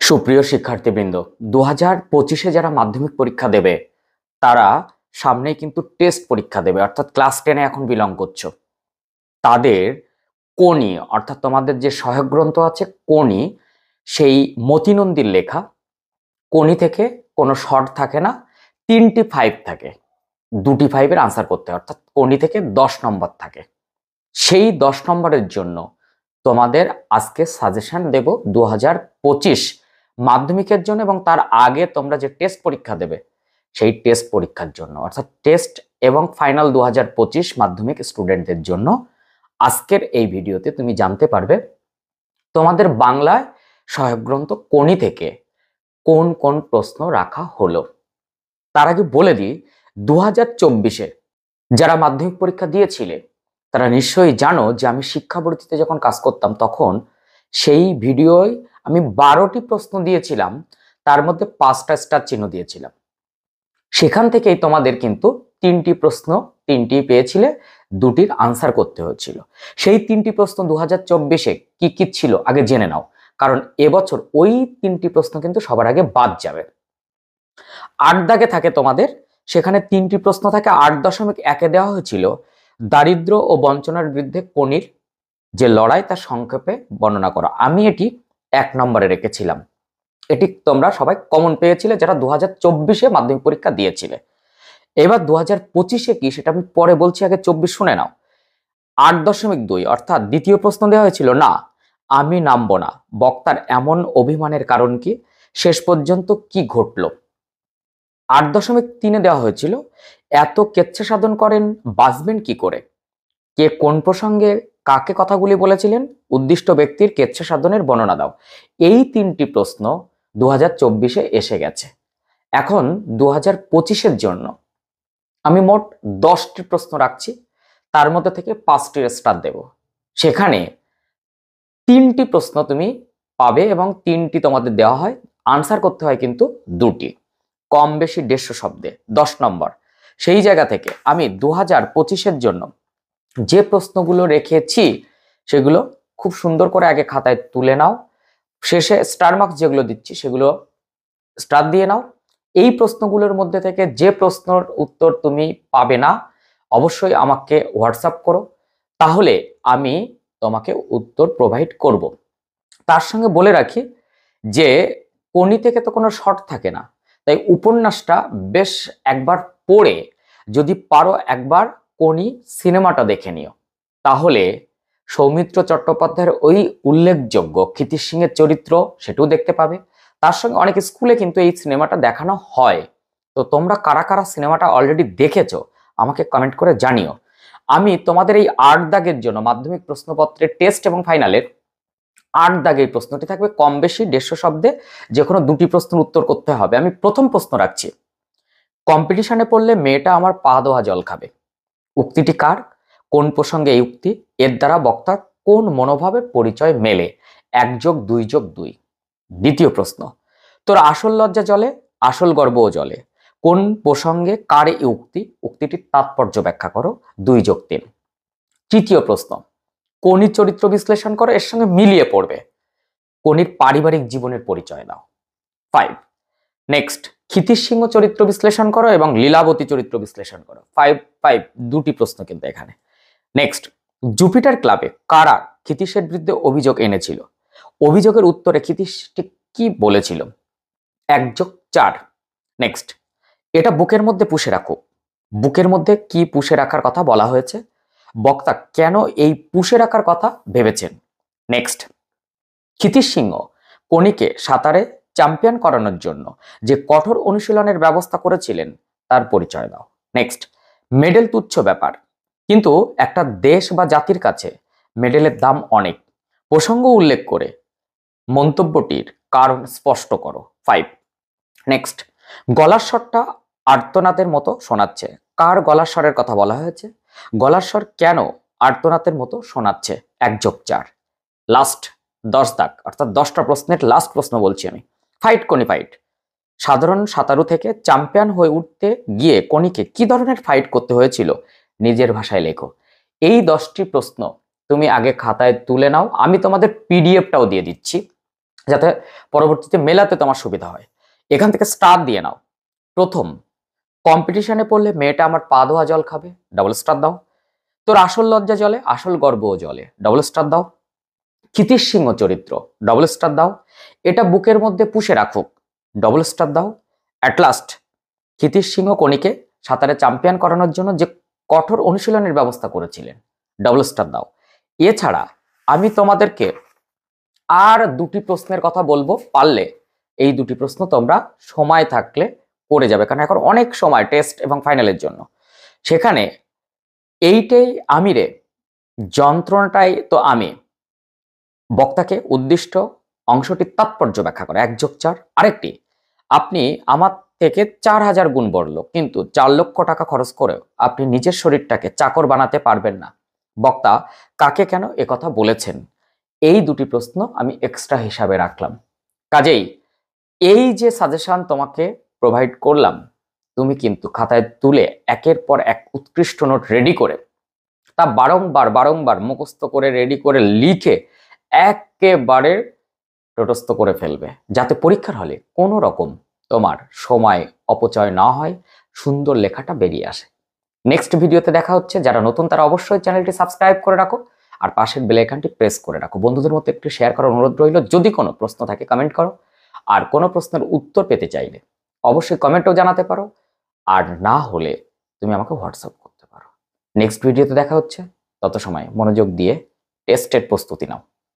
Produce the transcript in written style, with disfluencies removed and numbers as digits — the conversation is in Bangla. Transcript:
সুপ্রিয় শিক্ষার্থীবৃন্দ, 2025-এ যারা মাধ্যমিক পরীক্ষা দেবে তারা সামনে কিন্তু টেস্ট পরীক্ষা দেবে, অর্থাৎ ক্লাস 10-এ এখন বিলং করছো। তাদের কোনি অর্থাৎ তোমাদের যে সহায়ক গ্রন্থ আছে কোনি, সেই মতিনন্দীর লেখা কোনি থেকে কোনো শর্ট থাকে না, 3টি 5 থাকে, 2টি 5-এর আনসার করতে হয়, অর্থাৎ কোনি থেকে 10 নম্বর থাকে। সেই 10 নম্বরের জন্য তোমাদের আজকে সাজেশন দেব 2025 মাধ্যমিকের জন্য, এবং তার আগে তোমরা যে টেস্ট পরীক্ষা দেবে সেই টেস্ট পরীক্ষার জন্য, অর্থাৎ টেস্ট এবং ফাইনাল 2025 মাধ্যমিক স্টুডেন্টদের জন্য আজকের এই ভিডিওতে তুমি জানতে পারবে তোমাদের বাংলায় সহায়ক গ্রন্থ কোনি থেকে কোন কোন প্রশ্ন রাখা হলো। তার আগে বলে দিই, 2024-এ যারা মাধ্যমিক পরীক্ষা দিয়েছিলে তারা নিশ্চয়ই জানো যে আমি শিক্ষাবৃত্তিতে যখন কাজ করতাম তখন সেই ভিডিওয় আমি 12টি প্রশ্ন দিয়েছিলাম, তার মধ্যে 5টা স্টার চিহ্ন দিয়েছিলাম। সেখান থেকেই তোমাদের কিন্তু 3টি প্রশ্ন, 3টি পেয়েছিলে, 2টির আনসার করতে হয়েছিল। সেই 3টি প্রশ্ন 2024-এ কি কি ছিল আগে জেনে নাও, কারণ এবছর ওই 3টি প্রশ্ন কিন্তু সবার আগে বাদ যাবে। 8 দাগে থাকে তোমাদের, সেখানে 3টি প্রশ্ন থাকে। 8.1-এ দেওয়া হয়েছিল দারিদ্র ও বঞ্চনার বিরুদ্ধে কোনির যে লড়াই তার সংক্ষেপে বর্ণনা করো। আমি এটি 1 নম্বরে রেখেছিলাম। এটি তোমরা সবাই কমন পেয়েছিলে যারা 2024-এ মাধ্যমিক পরীক্ষা দিয়েছিলে। এবার 2025-এ কি সেটা আমি পরে বলছি, আগে 24 শুনে নাও। 8.2 অর্থাৎ দ্বিতীয় প্রশ্ন দেওয়া হয়েছিল, না আমি নামবো না, বক্তার এমন অভিমানের কারণ কি, শেষ পর্যন্ত কি ঘটলো। 8.3-এ দেওয়া হয়েছিল, এত কেচ্ছা সাধন করেন বাঁচবেন কি করে, কে কোন প্রসঙ্গে কাকে কথাগুলি বলেছিলেন, উদ্দিষ্ট ব্যক্তির কেচ্ছা সাধনের বর্ণনা দাও। এই 3টি প্রশ্ন 2024-এ এসে গেছে। এখন 2025-এর জন্য আমি মোট 10টি প্রশ্ন রাখছি, তার মধ্যে থেকে 5টির স্টার দেব। সেখানে 3টি প্রশ্ন তুমি পাবে এবং 3টি তোমাদের দেওয়া হয়, আনসার করতে হয় কিন্তু 2টি, কম বেশি 150 শব্দে 10 নম্বর। সেই জায়গা থেকে আমি 2025-এর জন্য যে প্রশ্নগুলো রেখেছি সেগুলো খুব সুন্দর করে আগে খাতায় তুলে নাও, শেষে স্টার মার্কস যেগুলো দিচ্ছি সেগুলো স্টার দিয়ে নাও। এই প্রশ্নগুলোর মধ্যে থেকে যে প্রশ্নের উত্তর তুমি পাবে না অবশ্যই আমাকে হোয়াটসঅ্যাপ করো, তাহলে আমি তোমাকে উত্তর প্রোভাইড করব। তার সঙ্গে বলে রাখি যে কোনি থেকে তো কোনো শর্ট থাকে না, তাই উপন্যাসটা বেশ একবার পড়ে যদি পারো একবার কোনি সিনেমাটা দেখে নিও, তাহলে সৌমিত্র চট্টোপাধ্যায়ের ওই উল্লেখযোগ্য ক্ষিতিশ সিংয়ের চরিত্র সেটাও দেখতে পাবে। তার সঙ্গে অনেক স্কুলে কিন্তু এই সিনেমাটা দেখানো হয়। তো তোমরা কারা কারা সিনেমাটা অলরেডি দেখেছো আমাকে কমেন্ট করে জানিও। আমি তোমাদের এই 8 দাগের জন্য মাধ্যমিক প্রশ্নপত্রের টেস্ট এবং ফাইনালের 8 দাগের প্রশ্নটি থাকবে কম বেশি 150 শব্দে, যে কোনো 2টি প্রশ্নের উত্তর করতে হবে। আমি প্রথম প্রশ্ন রাখছি, কম্পিটিশনে পড়লে মেয়েটা আমার পা দেওয়া জল খাবে, উক্তিটি কার, কোন প্রসঙ্গে এই উক্তি, এর দ্বারা বক্তার কোন মনোভাবের পরিচয় মেলে, 1+2+2। দ্বিতীয় প্রশ্ন, তোর আসল লজ্জা জলে আসল গর্বও জলে, কোন প্রসঙ্গে কার এই উক্তি, উক্তিটির তাৎপর্য ব্যাখ্যা করো, 2+3। তৃতীয় প্রশ্ন, কোনির চরিত্র বিশ্লেষণ করো, এর সঙ্গে মিলিয়ে পড়বে, কোনির পারিবারিক জীবনের পরিচয় দাও, 5। নেক্সট, ক্ষিতিশ সিংহ চরিত্র বিশ্লেষণ করো এবং লীলাবতী চরিত্র বিশ্লেষণ করো, 5 2টি প্রশ্ন কিন্তু এখানে। নেক্সট, জুপিটার ক্লাবে কারা ক্ষিতীশের বিরুদ্ধে অভিযোগ এনেছিল, অভিযোগের উত্তরে ক্ষিতীশ কি বলেছিল, 1+4। নেক্সট, এটা বুকের মধ্যে পুষে রাখো, বুকের মধ্যে কি পুষে রাখার কথা বলা হয়েছে, বক্তা কেন এই পুষে রাখার কথা ভেবেছেন। নেক্সট, ক্ষিতীশ সিংহ কোনিকে সাঁতারে চ্যাম্পিয়ন করানোর জন্য যে কঠোর অনুশীলনের ব্যবস্থা করেছিলেন তার পরিচয় দাও। নেক্সট, মেডেল তুচ্ছ ব্যাপার, কিন্তু একটা দেশ বা জাতির কাছে মেডেলের দাম অনেক, প্রসঙ্গ উল্লেখ করে মন্তব্যটির কারণ স্পষ্ট করো, 5। নেক্সট, গলার স্বরটা আর্তনাদের মতো শোনাচ্ছে, কার গলার স্বরের কথা বলা হয়েছে, গলার স্বর কেন আর্তনাদের মতো শোনাচ্ছে, 1+4। লাস্ট 10 দাগ অর্থাৎ 10টা প্রশ্নের লাস্ট প্রশ্ন বলছি আমি, ফাইট কোনি ফাইট, সাধারণ সাঁতারু থেকে চ্যাম্পিয়ন হয়ে উঠতে গিয়ে কোনিকে কি ধরনের ফাইট করতে হয়েছিল, নিজের ভাষায় লেখো। এই 10টি প্রশ্ন তুমি আগে খাতায় তুলে নাও, আমি তোমাদের পিডিএফটাও দিয়ে দিচ্ছি, যাতে পরবর্তীতে মেলাতে তোমার সুবিধা হয়। এখান থেকে স্টার দিয়ে নাও। প্রথম, কম্পিটিশনে পড়লে মেয়েটা আমার পা ধোয়া জল খাবে, ডাবল স্টার দাও। তোর আসল লজ্জা জলে আসল গর্বও জলে, ডাবল স্টার দাও। ক্ষিতিশ সিংহ চরিত্র, ডবল স্টার দাও। এটা বুকের মধ্যে পুষে রাখুক, ডবল স্টার দাও। অ্যাট লাস্ট, ক্ষিতিশ সিংহ কণিকে সাঁতারে চ্যাম্পিয়ন করানোর জন্য যে কঠোর অনুশীলনের ব্যবস্থা করেছিলেন, ডবল স্টার দাও। এছাড়া আমি তোমাদেরকে আর দুটি প্রশ্নের কথা বলবো, পারলে এই দুটি প্রশ্ন তোমরা সময় থাকলে করে যাবে, কারণ এখন অনেক সময় টেস্ট এবং ফাইনালের জন্য। সেখানে এইটাই আমি রে, যন্ত্রণাটাই তো আমি, বক্তাকে উদ্দিষ্ট অংশটির তাৎপর্য ব্যাখ্যা করে 1+4। আরেকটি, আপনি আমার থেকে 4000 গুণ বড় লোক, কিন্তু 4 লক্ষ টাকা খরচ করেও আপনি নিজের শরীরটাকে চাকর বানাতে পারবেন না। বক্তা কাকে কেন একথা বলেছেন? এই দুটি প্রশ্ন আমি এক্সট্রা হিসাবে রাখলাম। কাজেই এই যে সাজেশন তোমাকে প্রোভাইড করলাম, তুমি কিন্তু খাতায় তুলে একের পর এক উৎকৃষ্ট নোট রেডি করে তা বারংবার বারংবার মুখস্থ করে রেডি করে লিখে একেবারে তটস্থ করে ফেলবে, যাতে পরীক্ষার হলে কোনো রকম তোমার সময় অপচয় না হয়, সুন্দর লেখাটা বেরিয়ে আসে। নেক্সট ভিডিওতে দেখা হচ্ছে। যারা নতুন তারা অবশ্যই চ্যানেলটি সাবস্ক্রাইব করে রাখো আর পাশের বেল আইকনটি প্রেস করে রাখো। বন্ধুদের মধ্যে একটু শেয়ার করার অনুরোধ রইল। যদি কোনো প্রশ্ন থাকে কমেন্ট করো, আর কোনো প্রশ্নের উত্তর পেতে চাইলে অবশ্যই কমেন্টেও জানাতে পারো, আর না হলে তুমি আমাকে হোয়াটসঅ্যাপ করতে পারো। নেক্সট ভিডিওতে দেখা হচ্ছে। তত সময় মনোযোগ দিয়ে টেস্টের প্রস্তুতি নাও।